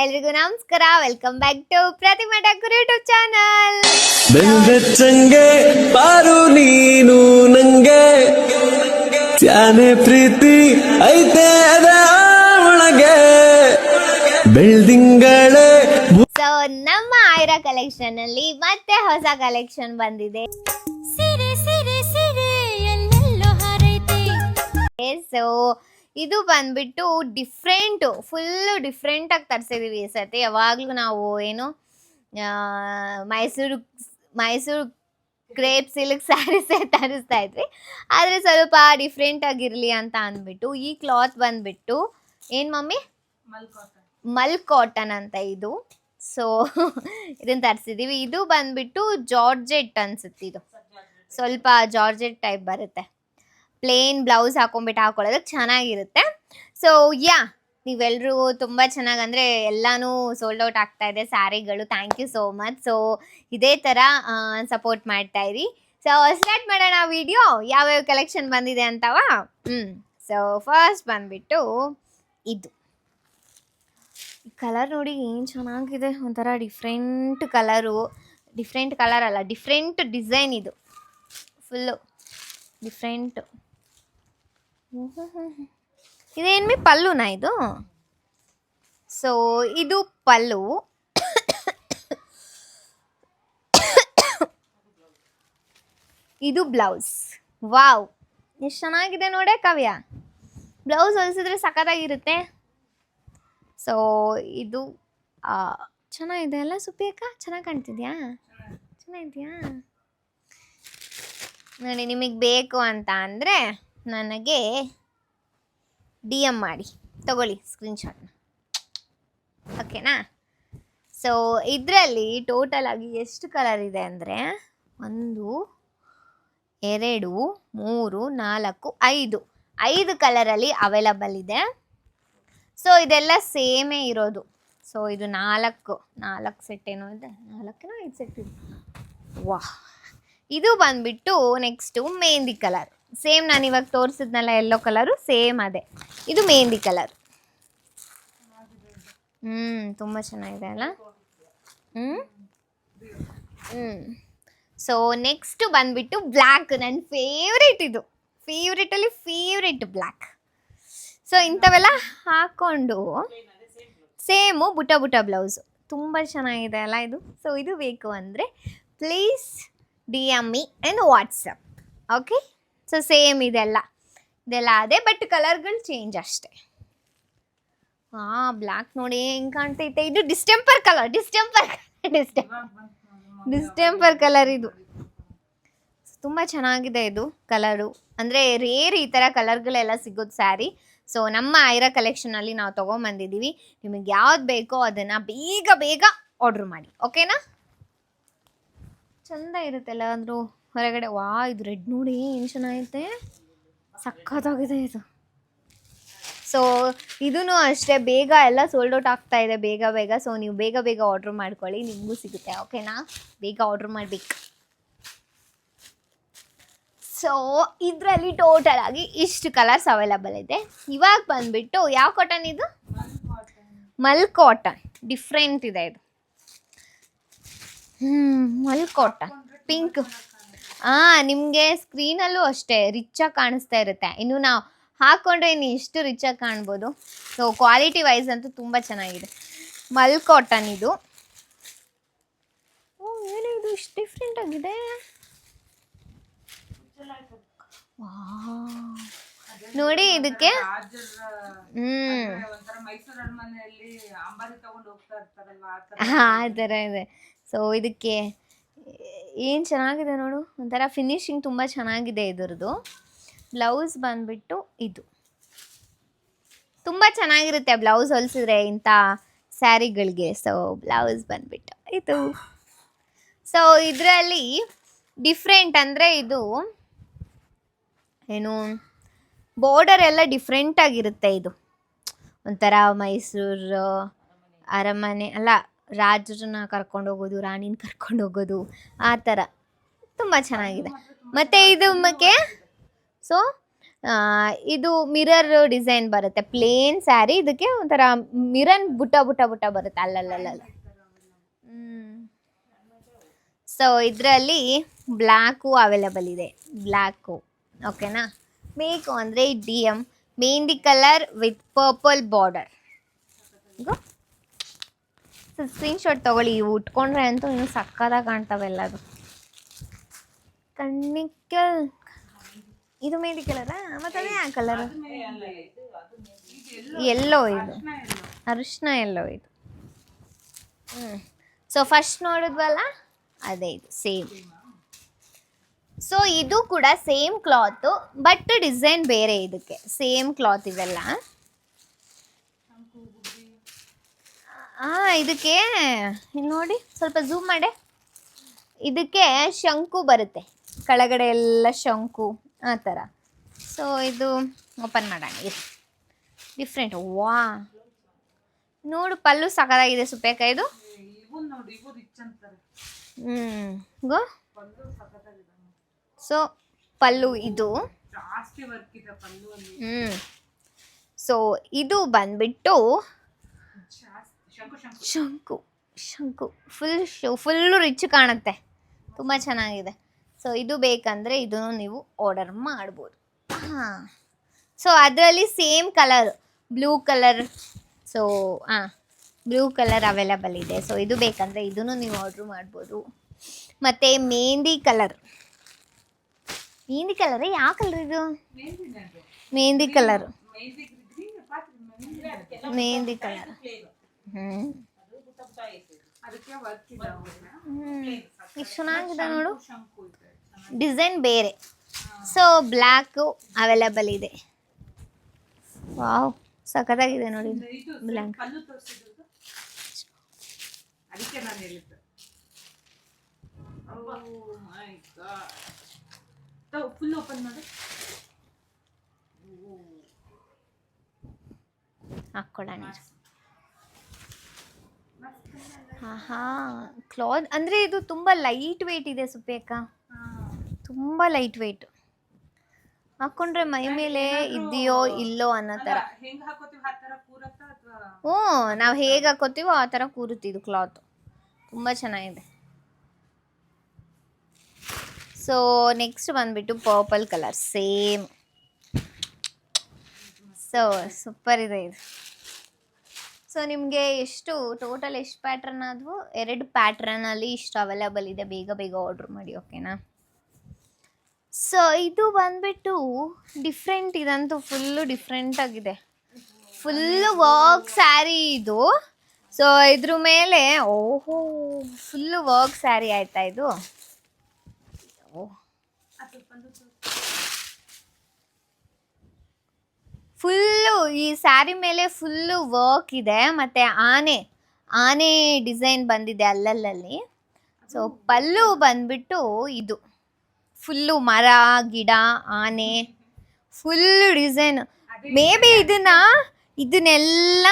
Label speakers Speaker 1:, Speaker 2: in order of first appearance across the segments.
Speaker 1: ಎಲ್ರಿಗೂ ನಮಸ್ಕಾರ. Welcome back to Pratima Thakur YouTube channel.
Speaker 2: ಬೆಂದಚ್ಚಂಗೆ ಪಾರು ನೀನು ನಂಗೆ ತ್ಯಾನೆ ಪ್ರೀತಿ ಐತೆ ಒಳಗೆ ಬೆಳ್ದಿಂಗಳೇ.
Speaker 1: ಸೊ ನಮ್ಮ ಆಯ್ರಾ ಕಲೆಕ್ಷನ್ ಅಲ್ಲಿ ಮತ್ತೆ ಹೊಸ ಕಲೆಕ್ಷನ್ ಬಂದಿದೆ. ಸೊ ಇದು ಬಂದ್ಬಿಟ್ಟು ಫುಲ್ ಡಿಫ್ರೆಂಟ್ ಆಗಿ ತರಿಸಿದೀವಿ ಈ ಸತಿ. ಯಾವಾಗ್ಲೂ ನಾವು ಏನು ಮೈಸೂರು ಕ್ರೇಪ್ ಸಿಲ್ಕ್ ಸ್ಯಾರೀಸೇ ತರಿಸ್ತಾ ಇದ್ವಿ, ಆದರೆ ಸ್ವಲ್ಪ ಡಿಫ್ರೆಂಟ್ ಆಗಿರಲಿ ಅಂತ ಅಂದ್ಬಿಟ್ಟು ಈ ಕ್ಲಾತ್ ಬಂದ್ಬಿಟ್ಟು ಏನು ಮಮ್ಮಿ, ಮಲ್ ಕಾಟನ್ ಅಂತ ಇದು. ಸೊ ಇದನ್ನ ತರಿಸಿದೀವಿ. ಇದು ಬಂದ್ಬಿಟ್ಟು ಜಾರ್ಜೆಟ್ ಅನ್ಸುತ್ತೆ. ಇದು ಸ್ವಲ್ಪ ಜಾರ್ಜೆಟ್ ಟೈಪ್ ಬರುತ್ತೆ. ಪ್ಲೇನ್ ಬ್ಲೌಸ್ ಹಾಕೊಳ್ಳೋದಕ್ಕೆ ಚೆನ್ನಾಗಿರುತ್ತೆ. ಸೊ ನೀವೆಲ್ಲರೂ ತುಂಬ ಚೆನ್ನಾಗಿ, ಅಂದರೆ ಎಲ್ಲನೂ ಸೋಲ್ಡ್ ಔಟ್ ಆಗ್ತಾ ಇದೆ ಸ್ಯಾರಿಗಳು. Thank you so much. So ಇದೇ ಥರ ಸಪೋರ್ಟ್ ಮಾಡ್ತಾ ಇರಿ. ಸೊ ಸ್ಟಾರ್ಟ್ ಮಾಡೋಣ ವಿಡಿಯೋ. ಯಾವ್ಯಾವ ಕಲೆಕ್ಷನ್ ಬಂದಿದೆ ಅಂತವಾ. ಸೊ ಫಸ್ಟ್ ಬಂದ್ಬಿಟ್ಟು ಇದು ಕಲರ್ ನೋಡಿ ಏನು ಚೆನ್ನಾಗಿದೆ. ಒಂಥರ ಡಿಫ್ರೆಂಟ್ ಕಲರ್ ಅಲ್ಲ, ಡಿಫ್ರೆಂಟ್ ಡಿಸೈನ್. ಇದು ಫುಲ್ಲು ಡಿಫ್ರೆಂಟ್. ಇದೇನು ಪಲ್ಲುನಾ ಇದು? ಸೊ ಇದು ಪಲ್ಲು. ಇದು ಬ್ಲೌಸ್. ವಾವ್, ಎಷ್ಟು ಚೆನ್ನಾಗಿದೆ ನೋಡೆ ಕಾವ್ಯ. ಬ್ಲೌಸ್ ಹೊಲಿಸಿದ್ರೆ ಸಖತ್ತಾಗಿರುತ್ತೆ. ಸೊ ಇದು ಚೆನ್ನಾಗಿದೆ ಅಲ್ಲ ಸುಪ್ಪಿ ಅಕ್ಕ? ಚೆನ್ನಾಗಿ ಕಾಣ್ತಿದ್ಯಾ? ಚೆನ್ನಾಗಿದ್ಯಾ ನೋಡಿ. ನಿಮಗೆ ಬೇಕು ಅಂತ ಅಂದರೆ ನನಗೆ DM ಮಾಡಿ ತಗೊಳ್ಳಿ ಸ್ಕ್ರೀನ್ಶಾಟ್ನ, ಓಕೆನಾ? ಸೊ ಇದರಲ್ಲಿ ಟೋಟಲ್ ಆಗಿ ಎಷ್ಟು ಕಲರ್ ಇದೆ ಅಂದರೆ 1 2 3 4 5 ಕಲರಲ್ಲಿ ಅವೈಲಬಲ್ ಇದೆ. ಸೊ ಇದೆಲ್ಲ ಸೇಮೇ ಇರೋದು. ಸೊ ಇದು 4 ಸೆಟ್ ಏನೋ ಇದೆ, 5 ಸೆಟ್ ಇದೆ. ವಾಹ್, ಇದು ಬಂದ್ಬಿಟ್ಟು ನೆಕ್ಸ್ಟು ಮೆಹಂದಿ ಕಲರ್. ಸೇಮ್ ನಾನು ಇವಾಗ ತೋರಿಸಿದ್ನಲ್ಲ ಯೆಲ್ಲೋ ಕಲರು, ಸೇಮ್ ಅದೇ. ಇದು ಮೆಹಂದಿ ಕಲರ್. ತುಂಬ ಚೆನ್ನಾಗಿದೆ ಅಲ್ಲ. ಸೊ ನೆಕ್ಸ್ಟ್ ಬಂದ್ಬಿಟ್ಟು ಬ್ಲ್ಯಾಕ್. ನನ್ನ ಫೇವ್ರೇಟ್ ಇದು, ಫೇವ್ರೇಟ್ ಬ್ಲ್ಯಾಕ್. ಸೊ ಇಂಥವೆಲ್ಲ ಹಾಕ್ಕೊಂಡು ಸೇಮು ಬುಟ್ಟ ಬ್ಲೌಸು ತುಂಬ ಚೆನ್ನಾಗಿದೆ ಅಲ್ಲ ಇದು. ಸೊ ಇದು ಬೇಕು ಅಂದರೆ please DM me in WhatsApp, okay? So same ಇದೆಲ್ಲ ಅದೇ, ಬಟ್ ಕಲರ್ಗಳು ಚೇಂಜ್ ಅಷ್ಟೇ. ಬ್ಲ್ಯಾಕ್ ನೋಡಿ ಹೆಂಗೆ ಕಾಣ್ತೈತೆ. ಇದು ಡಿಸ್ಟೆಂಪರ್ ಕಲರ್ ಇದು. ತುಂಬ ಚೆನ್ನಾಗಿದೆ ಇದು ಕಲರು. ಅಂದರೆ ರೇರ್ ಈ ಥರ ಕಲರ್ಗಳೆಲ್ಲ ಸಿಗೋದು ಸ್ಯಾರಿ. ಸೊ ನಮ್ಮ ಐರಾ ಕಲೆಕ್ಷನಲ್ಲಿ ನಾವು ತೊಗೊಂಬಂದಿದ್ದೀವಿ. ನಿಮಗೆ ಯಾವ್ದು ಬೇಕೋ ಅದನ್ನು ಬೇಗ ಆರ್ಡ್ರ್ ಮಾಡಿ, ಓಕೆನಾ? ಚಂದ ಇರುತ್ತೆಲ್ಲ ಅಂದರೂ ಹೊರಗಡೆ. ಇದು ರೆಡ್ ನೋಡಿ ಏನು ಚೆನ್ನಾಗೈತೆ, ಸಖತ್ತಾಗಿದೆ ಇದು. ಸೊ ಇದೂ ಅಷ್ಟೇ, ಬೇಗ ಎಲ್ಲ ಸೋಲ್ಡ್ ಔಟ್ ಆಗ್ತಾ ಇದೆ ಬೇಗ. ಸೊ ನೀವು ಬೇಗ ಆರ್ಡ್ರ್ ಮಾಡ್ಕೊಳ್ಳಿ, ನಿಮಗೂ ಸಿಗುತ್ತೆ, ಓಕೆನಾ? ಬೇಗ ಆರ್ಡ್ರ್ ಮಾಡಬೇಕು. ಸೊ ಇದರಲ್ಲಿ ಟೋಟಲ್ ಆಗಿ ಇಷ್ಟು ಕಲರ್ಸ್ ಅವೈಲಬಲ್ ಇದೆ. ಇವಾಗ ಬಂದ್ಬಿಟ್ಟು ಯಾವ ಕಾಟನ್ ಇದು? ಮಲ್ ಕಾಟನ್. ಡಿಫ್ರೆಂಟ್ ಇದೆ ಇದು. ಮಲ್ ಕಾಟನ್ ಪಿಂಕ್. ನಿಮಗೆ ಸ್ಕ್ರೀನಲ್ಲೂ ಅಷ್ಟೇ ರಿಚಾಗಿ ಕಾಣಿಸ್ತಾ ಇರುತ್ತೆ. ಇನ್ನು ನಾವು ಹಾಕ್ಕೊಂಡ್ರೆ ಇನ್ನು ಎಷ್ಟು ರಿಚಾಗಿ ಕಾಣ್ಬೋದು. ಸೊ ಕ್ವಾಲಿಟಿ ವೈಸ್ ಅಂತೂ ತುಂಬ ಚೆನ್ನಾಗಿದೆ. ಮಲ್ ಕಾಟನ್ ಇದು. ಏನಿದು ಇಷ್ಟು ಡಿಫ್ರೆಂಟ್ ಆಗಿದೆ. ನೋಡಿ ಇದಕ್ಕೆ ಆ ಥರ ಇದೆ. ಸೊ ಇದಕ್ಕೆ ಏನು ಚೆನ್ನಾಗಿದೆ ನೋಡು, ಒಂಥರ ಫಿನಿಶಿಂಗ್ ತುಂಬ ಚೆನ್ನಾಗಿದೆ ಇದ್ರದ್ದು. ಬ್ಲೌಸ್ ಬಂದ್ಬಿಟ್ಟು ಇದು ತುಂಬ ಚೆನ್ನಾಗಿರುತ್ತೆ ಬ್ಲೌಸ್ ಹೊಲಿಸಿದ್ರೆ ಇಂಥ ಸ್ಯಾರಿಗಳಿಗೆ. ಸೊ ಬ್ಲೌಸ್ ಬಂದ್ಬಿಟ್ಟು ಇದು. ಸೊ ಇದರಲ್ಲಿ ಡಿಫ್ರೆಂಟ್ ಅಂದರೆ ಇದು ಏನು, ಬಾರ್ಡರ್ ಎಲ್ಲ ಡಿಫ್ರೆಂಟ್ ಆಗಿರುತ್ತೆ. ಇದು ಒಂಥರ ಮೈಸೂರು ಅರಮನೆ ಅಲ್ಲ, ರಾಜರನ್ನ ಕರ್ಕೊಂಡು ಹೋಗೋದು, ರಾಣಿನ ಕರ್ಕೊಂಡು ಹೋಗೋದು, ಆ ಥರ ತುಂಬ ಚೆನ್ನಾಗಿದೆ. ಮತ್ತು ಇದು ಸೊ ಇದು ಮಿರರ್ ಡಿಸೈನ್ ಬರುತ್ತೆ, ಪ್ಲೇನ್ ಸ್ಯಾರಿ, ಇದಕ್ಕೆ ಒಂಥರ ಮಿರನ್ ಬುಟ್ಟ ಬುಟ್ಟ ಬುಟ್ಟ ಬರುತ್ತೆ ಅಲ್ಲಲ್ಲ. ಸೊ ಇದರಲ್ಲಿ ಬ್ಲ್ಯಾಕು ಅವೈಲಬಲ್ ಇದೆ, ಬ್ಲ್ಯಾಕು ಓಕೆನಾ. ಬೇಕು ಅಂದರೆ DM mehndi colour with purple border. Screenshot ತೊಗೊಳ್ಳಿ, ಇವು ಉಟ್ಕೊಂಡ್ರೆ ಅಂತೂ ಇನ್ನೂ ಸಕ್ಕತ್ತಾಗಿ ಕಾಣ್ತಾವೆಲ್ಲ. ಅದು ಕಣ್ಣಿಕಲ್ ಇದು ಮೆಹಂದಿ ಕಲರಾ? ಮತ್ತು ಅದೇ ಆ ಕಲರ್ ಎಲ್ಲೋ, ಇದು ಅರಿಶಿನ ಎಲ್ಲೋ ಇದು. ಸೊ ಫಸ್ಟ್ ನೋಡಿದ್ವಲ್ಲ ಅದೇ ಇದು ಸೇಮ್. ಸೊ ಇದು ಕೂಡ ಸೇಮ್ ಕ್ಲಾತು ಬಟ್ ಡಿಸೈನ್ ಬೇರೆ, ಇದಕ್ಕೆ ಸೇಮ್ ಕ್ಲಾತ್ ಇವೆಲ್ಲ. ಇದಕ್ಕೆ ನೋಡಿ ಸ್ವಲ್ಪ ಝೂಮ್ ಮಾಡಿ, ಇದಕ್ಕೆ ಶಂಕು ಬರುತ್ತೆ ಕೆಳಗಡೆ ಎಲ್ಲ ಶಂಕು ಆ ಥರ. ಸೊ ಇದು ಓಪನ್ ಮಾಡೋಣ, ಡಿಫ್ರೆಂಟ್. ವಾ ನೋಡು, ಪಲ್ಲು ಸಖತ್ತಾಗಿದೆ ಸುಪೇಕ ಇದು. ಗೋ. ಸೊ ಪಲ್ಲು ಇದು. ಸೊ ಇದು ಬಂದ್ಬಿಟ್ಟು ಶಂಕು ಫುಲ್ಲು ರಿಚ್ ಕಾಣುತ್ತೆ, ತುಂಬ ಚೆನ್ನಾಗಿದೆ. ಸೊ ಇದು ಬೇಕಂದರೆ ಇದನ್ನು ನೀವು ಆರ್ಡರ್ ಮಾಡ್ಬೋದು. ಸೊ ಅದರಲ್ಲಿ same colour blue colour, so blue colour available ಇದೆ. ಸೊ ಇದು ಬೇಕಂದರೆ ಇದನ್ನು ನೀವು ಆರ್ಡ್ರ್ ಮಾಡ್ಬೋದು. ಮತ್ತು ಮೆಹಂದಿ ಕಲರೇ, ಯಾವ ಕಲರ್ ಇದು? ಮೆಹಂದಿ ಕಲರ್ ಎಷ್ಟು ಚೆನ್ನಾಗಿದೆ ನೋಡು, ಡಿಸೈನ್ ಬೇರೆ. ಸೊ ಬ್ಲ್ಯಾಕು ಅವೈಲಬಲ್ ಇದೆ. ವಾವ್ ಸಖತ್ತಾಗಿದೆ ನೋಡಿ ಬ್ಲ್ಯಾಕ್. ಹಾಕ್ಕೊಳ್ಳೋಣ. ಕ್ಲಾತ್ ಅಂದರೆ ಇದು ತುಂಬ ಲೈಟ್ ವೆಯ್ಟ್ ಇದೆ ಸುಪೇಕ, ತುಂಬ ಲೈಟ್ ವೆಯ್ಟ್. ಹಾಕ್ಕೊಂಡ್ರೆ ಮೈ ಮೇಲೆ ಇದೆಯೋ ಇಲ್ಲೋ ಅನ್ನೋ ಥರ. ನಾವು ಹೇಗೆ ಹಾಕೋತೀವೋ ಆ ಥರ ಕೂರುತ್ತೆ ಇದು ಕ್ಲಾತ್, ತುಂಬ ಚೆನ್ನಾಗಿದೆ. ಸೊ ನೆಕ್ಸ್ಟ್ ಬಂದುಬಿಟ್ಟು purple colour same. So super ಇದೆ ಇದು. ಸೊ ನಿಮಗೆ ಟೋಟಲ್ ಎಷ್ಟು ಪ್ಯಾಟ್ರನ್ ಆದವು? 2 ಪ್ಯಾಟ್ರನಲ್ಲಿ ಇಷ್ಟು ಅವೈಲಬಲ್ ಇದೆ, ಬೇಗ ಆರ್ಡ್ರ್ ಮಾಡಿ ಓಕೆನಾ. ಸೊ ಇದು ಬಂದ್ಬಿಟ್ಟು ಡಿಫ್ರೆಂಟ್, ಇದಂತೂ ಫುಲ್ಲು ಡಿಫ್ರೆಂಟ್ ಆಗಿದೆ, ಫುಲ್ಲು ವರ್ಕ್ ಸ್ಯಾರಿ ಇದು. ಸೊ ಇದ್ರ ಮೇಲೆ ಫುಲ್ಲು ವರ್ಕ್ ಸ್ಯಾರಿ ಆಯ್ತಾ ಇದು. ಫುಲ್ಲು ಈ ಸ್ಯಾರಿ ಮೇಲೆ ಫುಲ್ಲು ವರ್ಕ್ ಇದೆ, ಮತ್ತು ಆನೆ ಡಿಸೈನ್ ಬಂದಿದೆ ಅಲ್ಲಲ್ಲಿ. ಸೊ ಪಲ್ಲು ಬಂದ್ಬಿಟ್ಟು ಇದು ಫುಲ್ಲು ಮರ ಗಿಡ ಆನೆ ಫುಲ್ಲು ಡಿಸೈನ್. ಮೇ ಬಿ ಇದನ್ನೆಲ್ಲ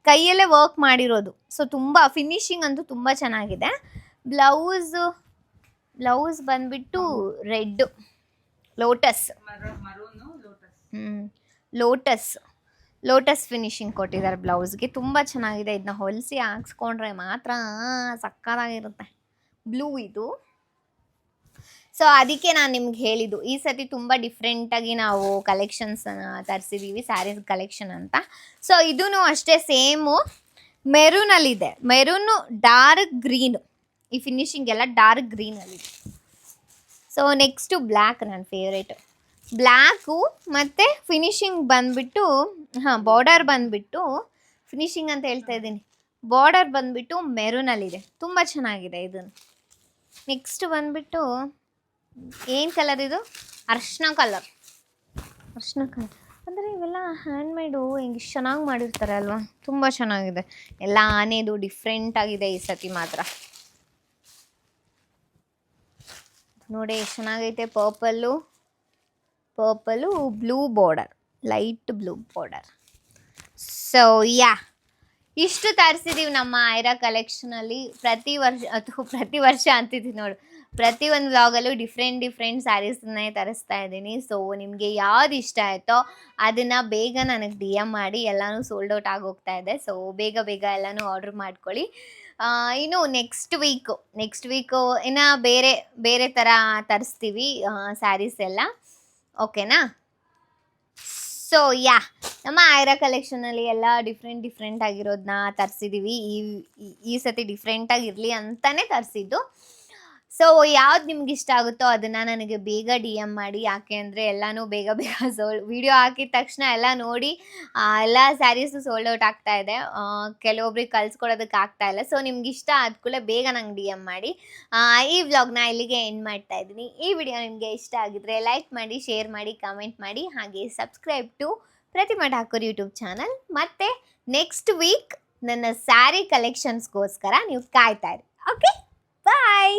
Speaker 1: ಕೈಯಲ್ಲೇ ವರ್ಕ್ ಮಾಡಿರೋದು. ಸೊ ತುಂಬ ಫಿನಿಶಿಂಗ್ ಅಂತೂ ತುಂಬ ಚೆನ್ನಾಗಿದೆ. ಬ್ಲೌಸ್ ಬಂದ್ಬಿಟ್ಟು ರೆಡ್ ಲೋಟಸ್ ಫಿನಿಶಿಂಗ್ ಕೊಟ್ಟಿದ್ದಾರೆ ಬ್ಲೌಸ್ಗೆ, ತುಂಬ ಚೆನ್ನಾಗಿದೆ. ಇದನ್ನ ಹೊಲಿಸಿ ಹಾಕ್ಸ್ಕೊಂಡ್ರೆ ಮಾತ್ರ ಸಕ್ಕತ್ತಾಗಿರುತ್ತೆ. ಬ್ಲೂ ಇದು. ಸೊ ಅದಕ್ಕೆ ನಾನು ನಿಮ್ಗೆ ಹೇಳಿದ್ದು, ಈ ಸತಿ ತುಂಬ ಡಿಫ್ರೆಂಟಾಗಿ ನಾವು ಕಲೆಕ್ಷನ್ಸನ್ನು ತರಿಸಿದ್ದೀವಿ, ಸ್ಯಾರೀಸ್ ಕಲೆಕ್ಷನ್ ಅಂತ. ಸೊ ಇದೂ ಅಷ್ಟೇ ಸೇಮು ಮೆರೂನಲ್ಲಿದೆ, ಮೆರೂನು ಡಾರ್ಕ್ ಗ್ರೀನು, ಈ ಫಿನಿಶಿಂಗ್ ಎಲ್ಲ ಡಾರ್ಕ್ ಗ್ರೀನಲ್ಲಿದೆ. ಸೊ ನೆಕ್ಸ್ಟು ಬ್ಲ್ಯಾಕ್ ನನ್ನ ಫೇವ್ರೇಟು, ಬ್ಲ್ಯಾಕು ಮತ್ತು ಫಿನಿಶಿಂಗ್ ಬಂದುಬಿಟ್ಟು ಬಾರ್ಡರ್ ಬಂದುಬಿಟ್ಟು ಫಿನಿಶಿಂಗ್ ಅಂತ ಹೇಳ್ತಾ ಇದ್ದೀನಿ, ಬಾರ್ಡರ್ ಬಂದುಬಿಟ್ಟು ಮೆರೂನಲ್ಲಿದೆ, ತುಂಬ ಚೆನ್ನಾಗಿದೆ ಇದನ್ನು. ನೆಕ್ಸ್ಟ್ ಬಂದುಬಿಟ್ಟು ಏನು ಕಲರ್ ಇದು? ಅರ್ಶಿನ ಕಲರ್ ಅಂದರೆ ಇವೆಲ್ಲ ಹ್ಯಾಂಡ್ಮೇಡು ಹೆಂಗೆ ಚೆನ್ನಾಗಿ ಮಾಡಿರ್ತಾರೆ ಅಲ್ವಾ, ತುಂಬ ಚೆನ್ನಾಗಿದೆ. ಎಲ್ಲ ಆನೆದು ಡಿಫ್ರೆಂಟ್ ಆಗಿದೆ ಈ ಸತಿ ಮಾತ್ರ. ನೋಡಿ ಎಷ್ಟು ಚೆನ್ನಾಗೈತೆ, purple blue border, light blue border. So ಇಷ್ಟು ತರಿಸಿದ್ದೀವಿ ನಮ್ಮ ಐರಾ ಕಲೆಕ್ಷನಲ್ಲಿ. ಪ್ರತಿ ವರ್ಷ ಅಂತಿದ್ದೀವಿ ನೋಡು, ಪ್ರತಿಯೊಂದು ವ್ಲಾಗಲ್ಲೂ ಡಿಫ್ರೆಂಟ್ ಸ್ಯಾರೀಸ್ನೇ ತರಿಸ್ತಾ ಇದ್ದೀನಿ. ಸೊ ನಿಮಗೆ ಯಾವ್ದು ಇಷ್ಟ ಆಯಿತೋ ಅದನ್ನು ಬೇಗ ನನಗೆ DM ಮಾಡಿ. ಎಲ್ಲನೂ ಸೋಲ್ಡ್ ಔಟ್ ಆಗೋಗ್ತಾ ಇದೆ. ಸೊ ಬೇಗ ಎಲ್ಲನೂ ಆರ್ಡ್ರ್ ಮಾಡ್ಕೊಳ್ಳಿ. ಇನ್ನು ನೆಕ್ಸ್ಟ್ ವೀಕು ಇನ್ನು ಬೇರೆ ಥರ ತರಿಸ್ತೀವಿ ಸ್ಯಾರೀಸ್ ಎಲ್ಲ. ಓಕೆನಾ? ಸೊ ನಮ್ಮ ಐರಾ ಕಲೆಕ್ಷನಲ್ಲಿ ಎಲ್ಲ ಡಿಫ್ರೆಂಟ್ ಆಗಿರೋದನ್ನ ತರಿಸಿದ್ದೀವಿ. ಈ ಸತಿ ಡಿಫ್ರೆಂಟಾಗಿರಲಿ ಅಂತಲೇ ತರಿಸಿದ್ದು. ಸೊ ಯಾವ್ದು ನಿಮ್ಗೆ ಇಷ್ಟ ಆಗುತ್ತೋ ಅದನ್ನು ನನಗೆ ಬೇಗ DM ಮಾಡಿ. ಯಾಕೆ ಅಂದರೆ ಎಲ್ಲನೂ ಬೇಗ ವಿಡಿಯೋ ಹಾಕಿದ ತಕ್ಷಣ ಎಲ್ಲ ನೋಡಿ ಎಲ್ಲ ಸ್ಯಾರೀಸು ಸೋಲ್ಡ್ ಔಟ್ ಆಗ್ತಾ ಇದೆ. ಕೆಲವೊಬ್ರಿಗೆ ಕಳ್ಸ್ಕೊಡೋದಕ್ಕೆ ಆಗ್ತಾ ಇಲ್ಲ. ಸೊ ನಿಮ್ಗೆ ಇಷ್ಟ ಆದ ಕೂಡಲೇ ಬೇಗ ನಂಗೆ DM ಮಾಡಿ. ಈ ವ್ಲಾಗ್ನ ಇಲ್ಲಿಗೆ ಎಂಡ್ ಮಾಡ್ತಾ ಇದ್ದೀನಿ. ಈ ವಿಡಿಯೋ ನಿಮಗೆ ಇಷ್ಟ ಆಗಿದ್ರೆ ಲೈಕ್ ಮಾಡಿ, ಶೇರ್ ಮಾಡಿ, ಕಮೆಂಟ್ ಮಾಡಿ. ಹಾಗೆ subscribe to Pratima Thakur YouTube channel. ಮತ್ತು ನೆಕ್ಸ್ಟ್ ವೀಕ್ ನನ್ನ ಸ್ಯಾರಿ ಕಲೆಕ್ಷನ್ಸ್ಗೋಸ್ಕರ ನೀವು ಕಾಯ್ತಾ ಇರಿ. ಓಕೆ, ಬಾಯ್.